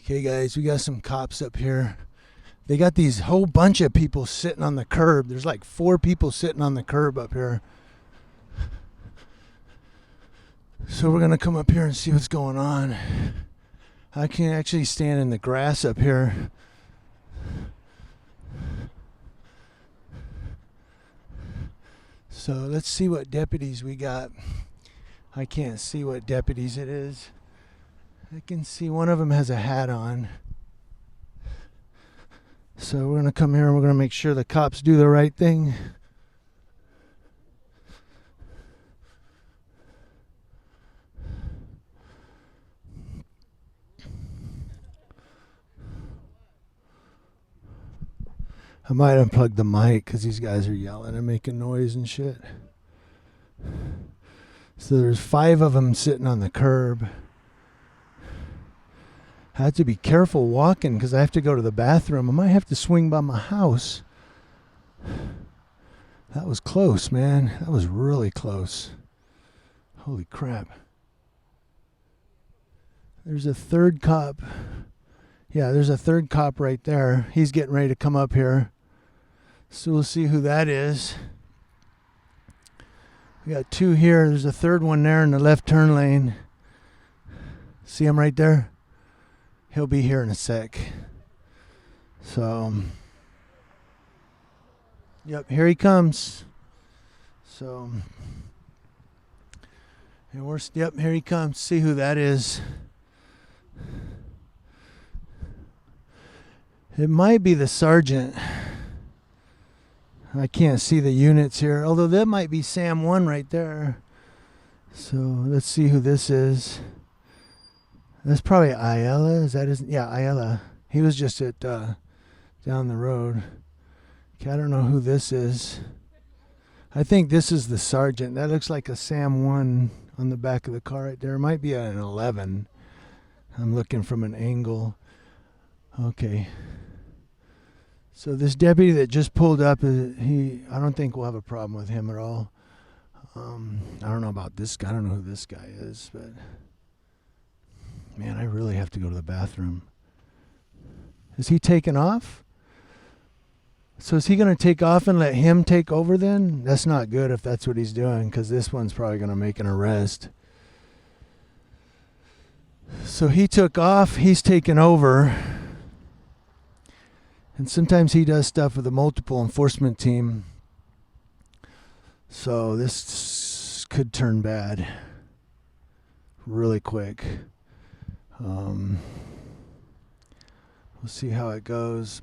Okay, guys, we got some cops up here. They got these whole bunch of people sitting on the curb. There's like 4 people sitting on the curb up here. So we're going to come up here and see what's going on. I can actually stand in the grass up here. So let's see what deputies we got. I can't see what deputies it is. I can see one of them has a hat on. So we're going to come here and we're going to make sure the cops do the right thing. I might unplug the mic because these guys are yelling and making noise and shit. So there's 5 of them sitting on the curb. I have to be careful walking because I have to go to the bathroom. I might have to swing by my house. That was close, man. That was really close. Holy crap. There's a 3rd cop. Yeah, there's a 3rd cop right there. He's getting ready to come up here. So we'll see who that is. We got 2 here. There's a 3rd one there in the left turn lane. See him right there? He'll be here in a sec. So, yep, here he comes. So, and yep, here he comes. See who that is. It might be the sergeant. I can't see the units here, although that might be Sam 1 right there. So let's see who this is. That's probably Ayala. Is that his? Yeah, Ayala. He was just at down the road. Okay, I don't know who this is. I think this is the sergeant. That looks like a Sam 1 on the back of the car right there. It might be an 11. I'm looking from an angle. Okay. So this deputy that just pulled up, I don't think we'll have a problem with him at all. I don't know about this guy. I don't know who this guy is, but man, I really have to go to the bathroom. Is he taking off? So is he going to take off and let him take over then? That's not good if that's what he's doing, because this one's probably going to make an arrest. So he took off. He's taken over. And sometimes he does stuff with a multiple enforcement team. So this could turn bad really quick. We'll see how it goes.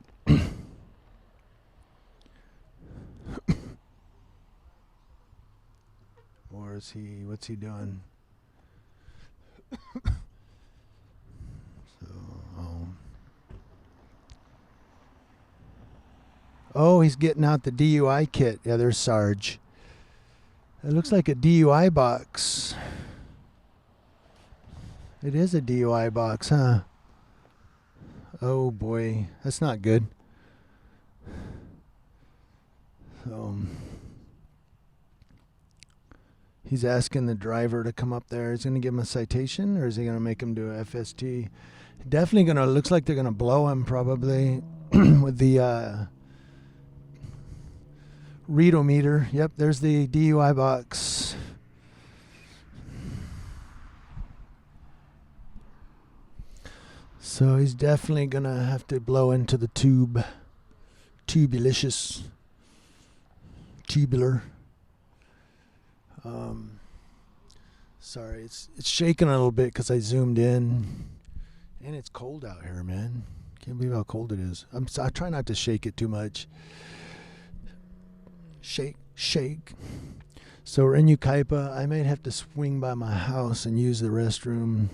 Or is he, what's he doing? Oh, he's getting out the DUI kit. Yeah, there's Sarge. It looks like a DUI box. It is a DUI box, huh? Oh boy, that's not good. So he's asking the driver to come up there. He's going to give him a citation, or is he going to make him do a FST? Definitely going to, looks like they're going to blow him probably with the readometer. Yep, there's the DUI box. So he's definitely going to have to blow into the tube. Tubulicious. Tubular. Sorry, it's shaking a little bit because I zoomed in. And it's cold out here, man. Can't believe how cold it is. I try not to shake it too much. Shake. So we're in Yucaipa. I might have to swing by my house and use the restroom.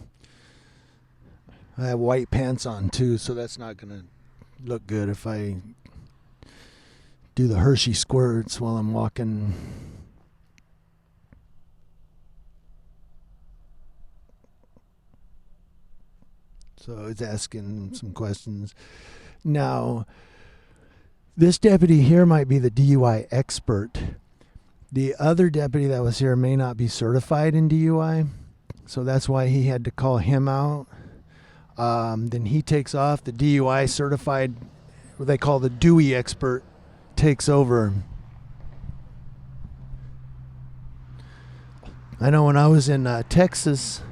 I have white pants on too, so that's not going to look good if I do the Hershey squirts while I'm walking. So it's asking some questions. Now, this deputy here might be the DUI expert. The other deputy that was here may not be certified in DUI, so that's why he had to call him out. Then he takes off. The DUI certified, what they call the Dewey expert, takes over. I know when I was in Texas,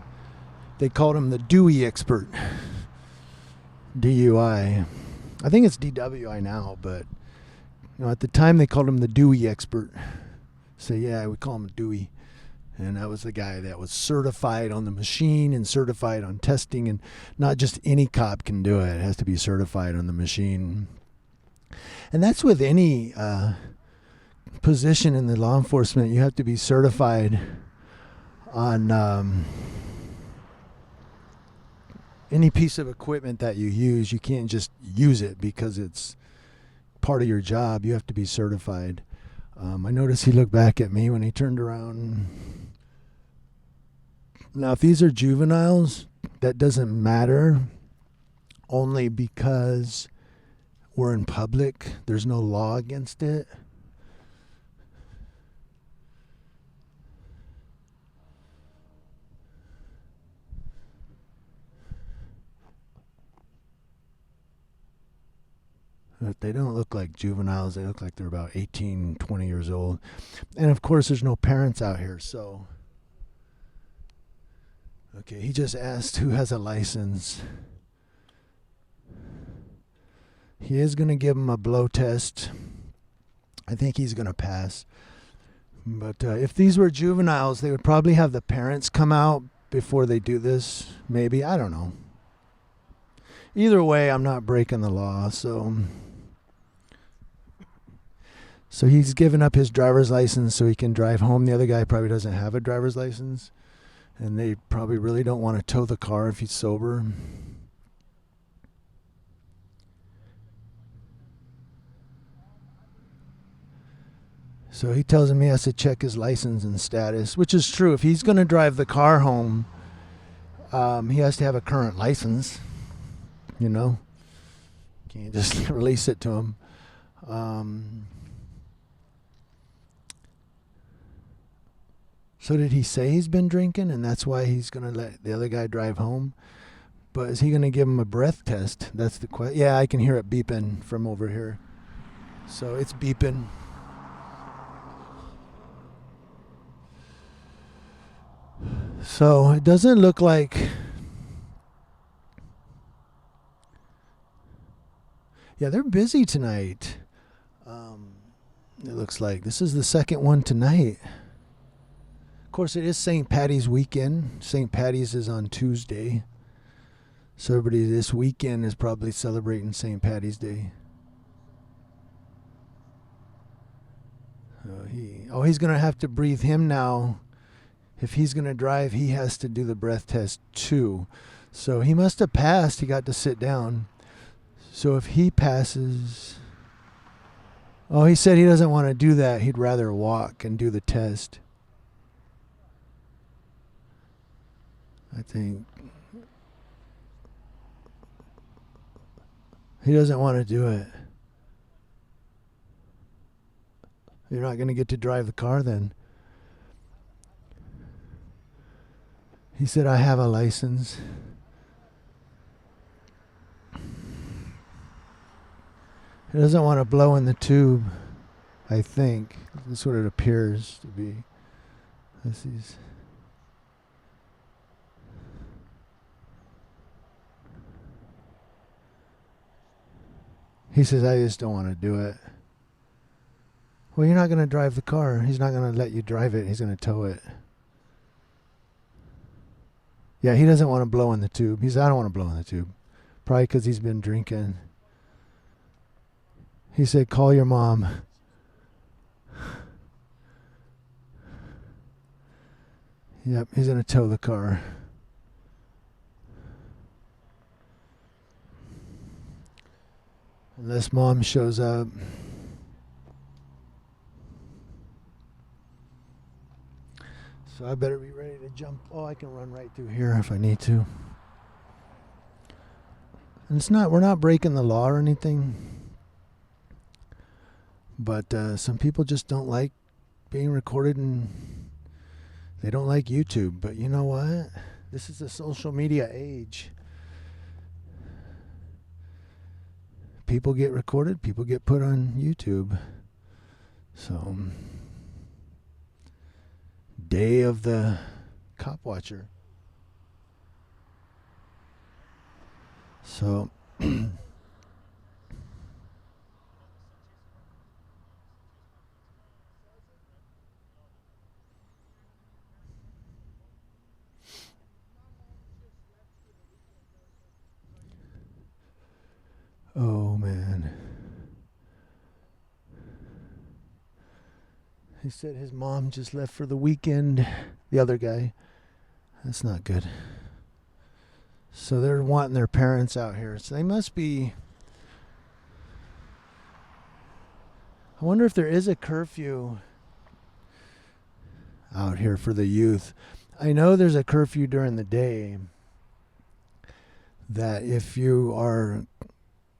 they called him the Dewey expert. DUI. I think it's DWI now, but at the time they called him the Dewey expert. So yeah, we call him Dewey. And that was the guy that was certified on the machine and certified on testing, and not just any cop can do it. It has to be certified on the machine. And that's with any position in the law enforcement. You have to be certified on any piece of equipment that you use. You can't just use it because it's part of your job. You have to be certified. I noticed he looked back at me when he turned around. Now, if these are juveniles, that doesn't matter, only because we're in public. There's no law against it. But they don't look like juveniles. They look like they're about 18, 20 years old. And of course, there's no parents out here, so. Okay, he just asked who has a license. He is going to give him a blow test. I think he's going to pass. But if these were juveniles, they would probably have the parents come out before they do this. Maybe. I don't know. Either way, I'm not breaking the law, so he's given up his driver's license so he can drive home. The other guy probably doesn't have a driver's license, and they probably really don't want to tow the car if he's sober. So he tells him he has to check his license and status, which is true. If he's going to drive the car home, he has to have a current license. Can't just release it to him. So did he say he's been drinking and that's why he's going to let the other guy drive home? But is he going to give him a breath test? That's the question. Yeah, I can hear it beeping from over here. So it's beeping. So it doesn't look like. Yeah, they're busy tonight. It looks like this is the second one tonight. Of course, it is St. Patty's weekend. St. Patty's is on Tuesday. So everybody this weekend is probably celebrating St. Patty's Day. He's going to have to breathe him now. If he's going to drive, he has to do the breath test too. So he must have passed. He got to sit down. So if he passes. Oh, he said he doesn't want to do that. He'd rather walk and do the test. I think. He doesn't want to do it. You're not going to get to drive the car then. He said, I have a license. He doesn't want to blow in the tube, I think. That's what it appears to be. This is. He says, I just don't want to do it. Well, you're not going to drive the car. He's not going to let you drive it. He's going to tow it. Yeah, he doesn't want to blow in the tube. He says, I don't want to blow in the tube. Probably because he's been drinking. He said, call your mom. Yep, he's going to tow the car. Unless mom shows up. So I better be ready to jump. Oh, I can run right through here if I need to. And we're not breaking the law or anything. But some people just don't like being recorded and they don't like YouTube. But you know what? This is the social media age. people get recorded, people get put on YouTube. So, day of the cop watcher. So, oh man. He said his mom just left for the weekend. The other guy. That's not good. So they're wanting their parents out here. So they must be... I wonder if there is a curfew out here for the youth. I know there's a curfew during the day that if you are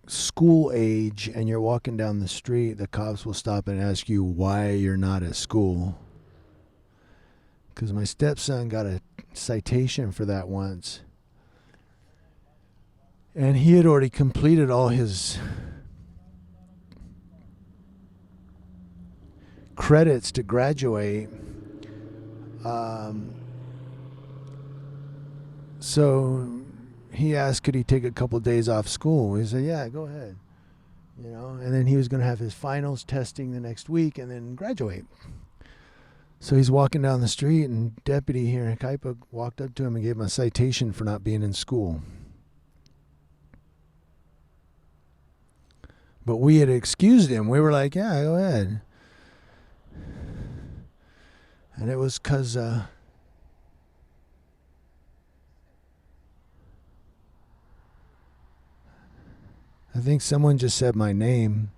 school age and you're walking down the street, the cops will stop and ask you why you're not at school. Because my stepson got a citation for that once. And he had already completed all his credits to graduate. So he asked, could he take a couple days off school? He said, yeah, go ahead. You know, and then he was going to have his finals testing the next week and then graduate. So he's walking down the street, and deputy here in Yucaipa walked up to him and gave him a citation for not being in school. But we had excused him. We were like, yeah, go ahead. And it was because I think someone just said my name.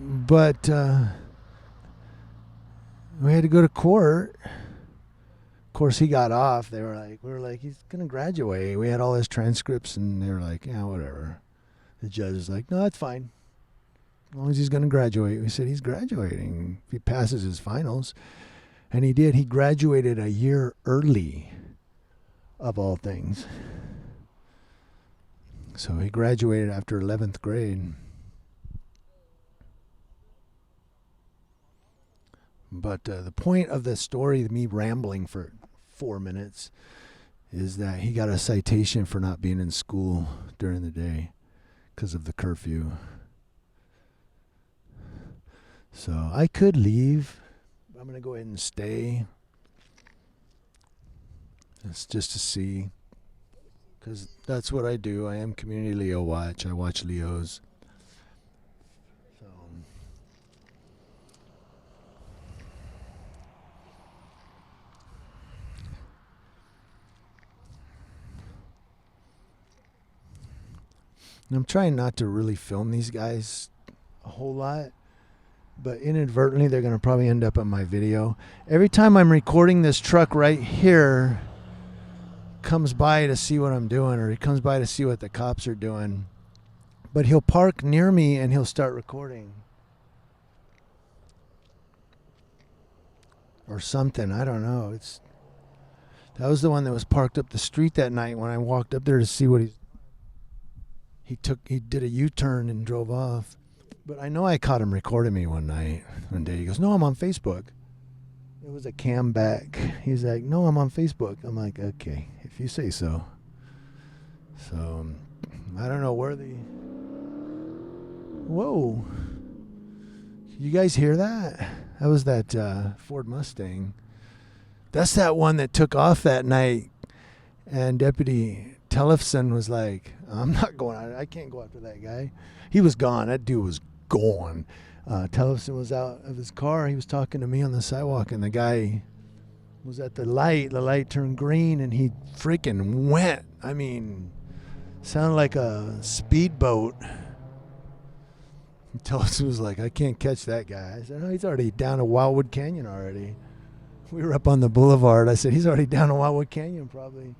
But we had to go to court. Of course, he got off. We were like, he's going to graduate. We had all his transcripts, and they were like, yeah, whatever. The judge was like, no, that's fine. As long as he's going to graduate. We said, he's graduating if he passes his finals. And he did. He graduated a year early, of all things. So he graduated after 11th grade. But the point of the story, me rambling for 4 minutes, is that he got a citation for not being in school during the day because of the curfew. So I could leave. I'm going to go ahead and stay. It's just to see. Because that's what I do. I am Community Leo Watch. I watch Leos. So... I'm trying not to really film these guys a whole lot, but inadvertently they're going to probably end up on my video. Every time I'm recording, this truck right here comes by to see what I'm doing, or he comes by to see what the cops are doing. But he'll park near me and he'll start recording. Or something, I don't know. That was the one that was parked up the street that night when I walked up there to see what he did a U-turn and drove off. But I know I caught him recording me one day. He goes, no, I'm on Facebook. It was a cam back. He's like, no, I'm on Facebook. I'm like, okay, if you say so. So, I don't know where Whoa. You guys hear that? That was that Ford Mustang. That's that one that took off that night. And Deputy Tellefson was like, I'm not going out. I can't go after that guy. He was gone. That dude was gone. Tellefson was out of his car. He was talking to me on the sidewalk, and the guy was at the light. The light turned green, and he freaking went. I mean, sounded like a speedboat. Tellefson was like, I can't catch that guy. I said, no, he's already down to Wildwood Canyon already. We were up on the boulevard. I said, he's already down to Wildwood Canyon probably.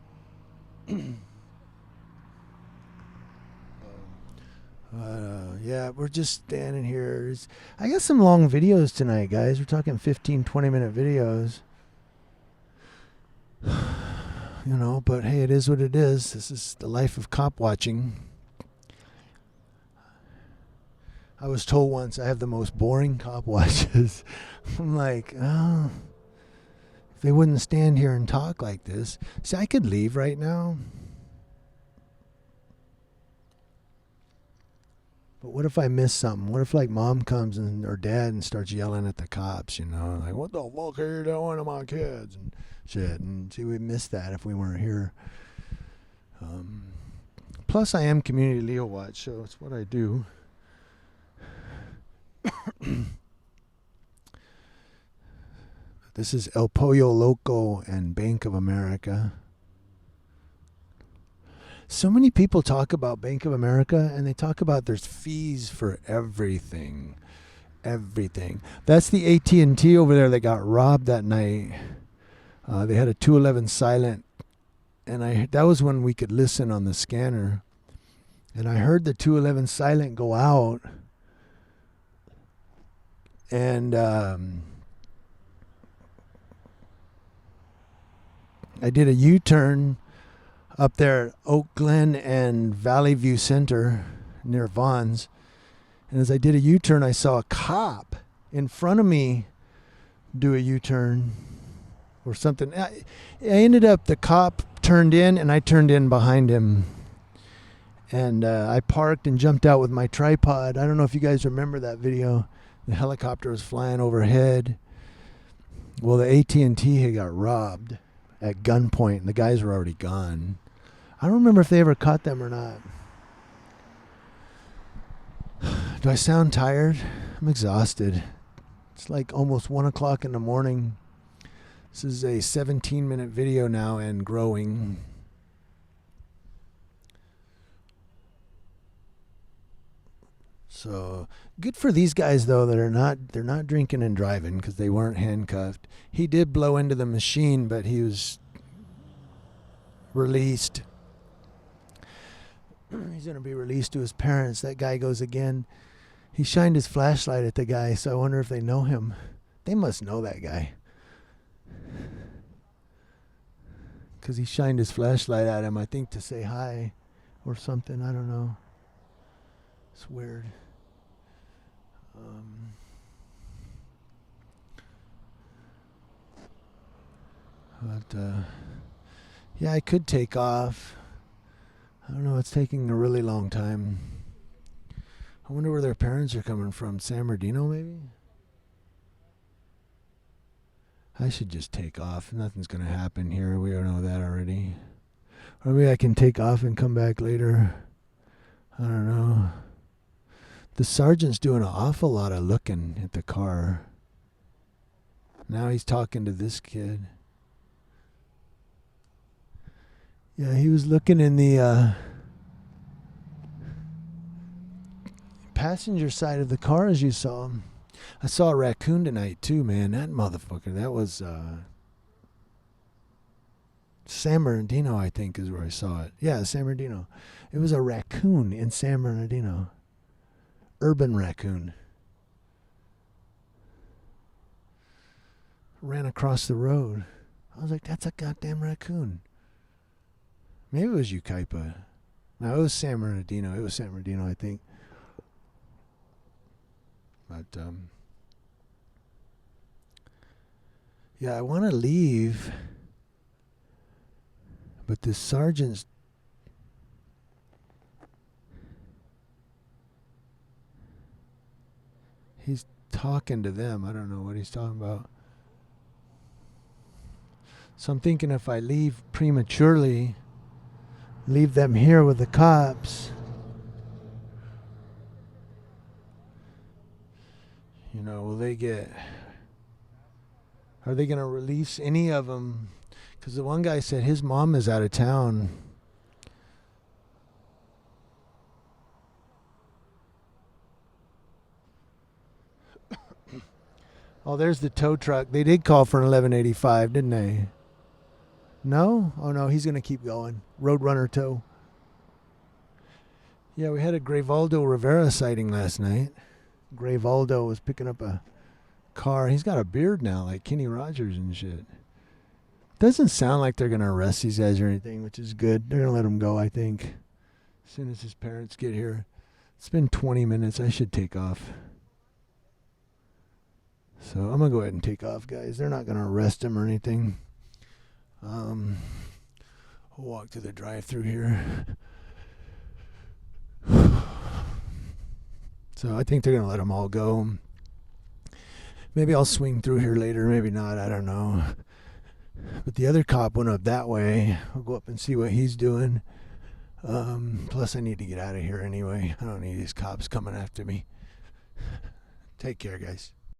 Yeah, we're just standing here. I got some long videos tonight, guys. We're talking 15, 20-minute videos. You know, but hey, it is what it is. This is the life of cop watching. I was told once I have the most boring cop watches. I'm like, oh, if they wouldn't stand here and talk like this. See, I could leave right now. But what if I miss something? What if like mom comes or dad and starts yelling at the cops, you know, like, what the fuck are you doing to my kids and shit? And see, we'd miss that if we weren't here. Plus, I am Community Leo Watch, so it's what I do. This is El Pollo Loco and Bank of America. So many people talk about Bank of America, and they talk about there's fees for everything. Everything. That's the AT&T over there that got robbed that night. They had a 211 silent, and that was when we could listen on the scanner. And I heard the 211 silent go out, and I did a U-turn up there at Oak Glen and Valley View Center near Vaughn's. And as I did a U-turn, I saw a cop in front of me do a U-turn or something. I ended up, the cop turned in and I turned in behind him. And I parked and jumped out with my tripod. I don't know if you guys remember that video. The helicopter was flying overhead. Well, the AT&T had got robbed at gunpoint, and the guys were already gone. I don't remember if they ever caught them or not. Do I sound tired? I'm exhausted. It's like almost 1 o'clock in the morning. This is a 17-minute video now and growing. So good for these guys though that they're not drinking and driving because they weren't handcuffed. He did blow into the machine, but he was released. He's going to be released to his parents. That guy goes again. He shined his flashlight at the guy, so I wonder if they know him. They must know that guy. Because he shined his flashlight at him, I think, to say hi or something. I don't know. It's weird. Yeah, I could take off. I don't know, it's taking a really long time. I wonder where their parents are coming from. San Bernardino, maybe? I should just take off. Nothing's going to happen here. We all know that already. Or maybe I can take off and come back later. I don't know. The sergeant's doing an awful lot of looking at the car. Now he's talking to this kid. Yeah, he was looking in the passenger side of the car as you saw him. I saw a raccoon tonight too, man. That motherfucker. That was San Bernardino, I think, is where I saw it. Yeah, San Bernardino. It was a raccoon in San Bernardino. Urban raccoon. Ran across the road. I was like, that's a goddamn raccoon. Maybe it was Yucaipa. No, it was San Bernardino. It was San Bernardino, I think. But, yeah, I want to leave. But this sergeant's... He's talking to them. I don't know what he's talking about. So I'm thinking if I leave prematurely, leave them here with the cops, you know, will they get... Are they going to release any of them? Because the one guy said his mom is out of town. Oh, there's the tow truck. They did call for an 1185, didn't they? No? Oh, no, he's going to keep going. Roadrunner tow. Yeah, we had a Grayvaldo Rivera sighting last night. Grayvaldo was picking up a car. He's got a beard now, like Kenny Rogers and shit. Doesn't sound like they're going to arrest these guys or anything, which is good. They're going to let them go, I think, as soon as his parents get here. It's been 20 minutes. I should take off. So I'm going to go ahead and take off, guys. They're not going to arrest him or anything. I'll walk to the drive-thru here. So I think they're going to let them all go. Maybe I'll swing through here later. Maybe not. I don't know. But the other cop went up that way. I'll go up and see what he's doing. Plus, I need to get out of here anyway. I don't need these cops coming after me. Take care, guys.